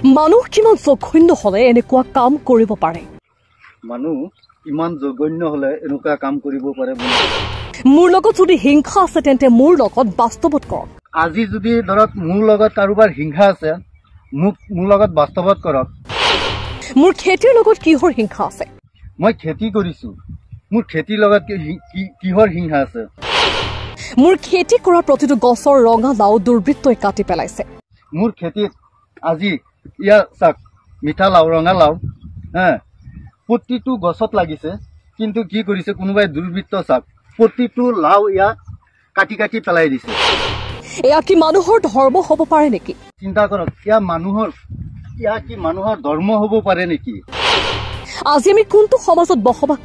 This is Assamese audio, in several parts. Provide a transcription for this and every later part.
মানুহ কিমান জঘন্য হলে এনেকুৱা কাম কৰিব পাৰে মানুহ ইমান জঘন্য হলে এনেকুৱা কাম কৰিব পাৰে মোৰ লগত যদি হিংসা আছে তেন্তে মোৰ লগত বাস্তৱত কৰক আজি যদি ধৰক মোৰ লগত কাৰোবাৰ হিংসা আছে মোৰ লগত বাস্তৱত কৰক মোৰ খেতিৰ লগত কিহৰ হিংসা আছে মই খেতি কৰিছো মোৰ খেতিৰ লগত কিহৰ হিংসা আছে মোৰ খেতি কৰা প্ৰতিটো গছৰ ৰঙা লাও দুৰ্বৃত্তই কাটি পেলাইছে মোৰ খেতিত আজি ইয়া চাক মিঠা লাও ৰঙা লাও প্ৰতিটো গছত লাগিছে কিন্তু কি কৰিছে কোনোবাই দুৰ্বৃত্ত চাক প্ৰতিটো লাও ইয়া কাটি কাটি পেলাই দিছে এয়া কি মানুহৰ ধৰ্ম হ'ব পাৰে নেকি চিন্তা কৰক ইয়া কি মানুহৰ ধৰ্ম হ'ব পাৰে নেকি আজি আমি কোনটো সমাজত বসবাস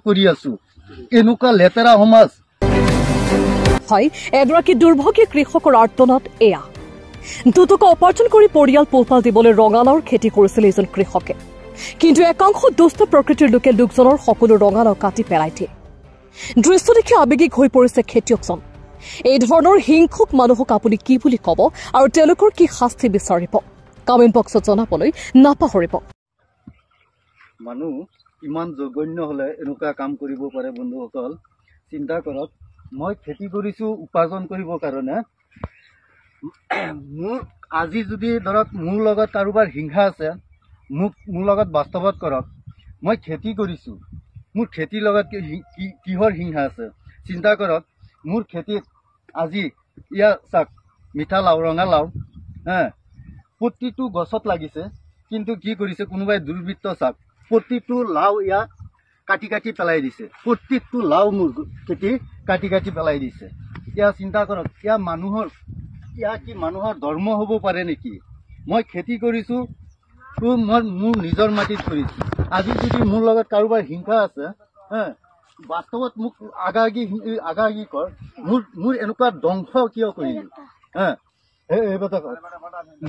কৰি আছো এনেকুৱা লেতেৰা সমাজ হয় এগৰাকী দুৰ্ভগী কৃষকৰ আৰ্তনাদ এয়া দুটকা উপাৰ্জন কৰি পৰিয়াল পোহপাল দিবলৈ ৰঙালাওৰ খেতি কৰিছিল এজন কৃষকে কিন্তু একাংশ দুষ্ট প্ৰকৃতিৰ লোকে লোকজনৰ সকলো ৰঙালাও কাটি পেলাই দিয়ে দৃশ্য দেখি আবেগিক হৈ পৰিছে খেতিয়কজন এই ধৰণৰ হিংসুক মানুহক আপুনি কি বুলি ক'ব আৰু তেওঁলোকৰ কি শাস্তি বিচাৰিব কমেণ্ট বক্সত জনাবলৈ নাপাহৰিব মানুহ ইমান জঘন্য হলে এনেকুৱা কাম কৰিব পাৰে বন্ধুসকল চিন্তা কৰক মই খেতি কৰিছো উপাৰ্জন কৰিবৰ কাৰণে মোৰ আজি যদি ধৰক মোৰ লগত কাৰোবাৰ হিংসা আছে মোৰ লগত বাস্তৱত কৰক মই খেতি কৰিছো মোৰ খেতিৰ লগত কিহৰ হিংসা আছে চিন্তা কৰক মোৰ খেতিত আজি ইয়া চাক মিঠা লাও ৰঙা লাও প্ৰতিটো গছত লাগিছে কিন্তু কি কৰিছে কোনোবাই দুৰ্বৃত্ত চাক প্ৰতিটো লাও ইয়া কাটি কাটি পেলাই দিছে প্ৰত্যেকটো লাও মোৰ খেতি কাটি কাটি পেলাই দিছে ইয়া চিন্তা কৰক ইয়া কি মানুহৰ ধৰ্ম হ'ব পাৰে নেকি মই খেতি কৰিছো মই মোৰ নিজৰ মাটিত কৰিছো আজি যদি মোৰ লগত কাৰোবাৰ হিংসা আছে বাস্তৱত মোক আগাগি কৰ মোৰ এনেকুৱা ধ্বংস কিয় কৰিলি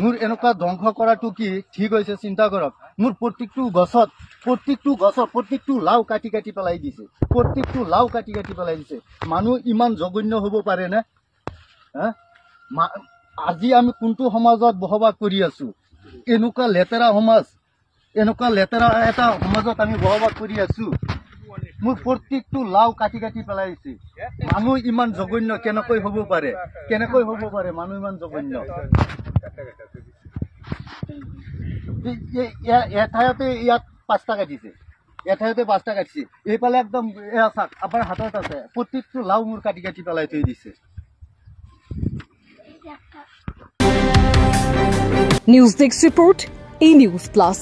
মোৰ এনেকুৱা ধ্বংস কৰাটো কি ঠিক হৈছে চিন্তা কৰক মোৰ প্ৰত্যেকটো গছত প্ৰত্যেকটো লাও কাটি কাটি পেলাই দিছে মানুহ ইমান জঘন্য হ'ব পাৰে নে আজি আমি কোনটো সমাজত বসবাস কৰি আছো এনেকুৱা লেতেৰা এটা সমাজত আমি বসবাস কৰি আছো মোৰ প্ৰত্যেকটো লাও কাটি কাটি পেলাইছে মানুহ ইমান জঘন্য কেনেকৈ হ'ব পাৰে মানুহ ইমান জঘন্য এঠাইতে ইয়াত 5টা কাটিছে এইফালে একদম চাক আপোনাৰ হাতত আছে প্ৰত্যেকটো লাও মোৰ কাটি কাটি পেলাই থৈ দিছে নিউজ ডেস্ক ৰিপোৰ্ট ই নিউজ প্লাছ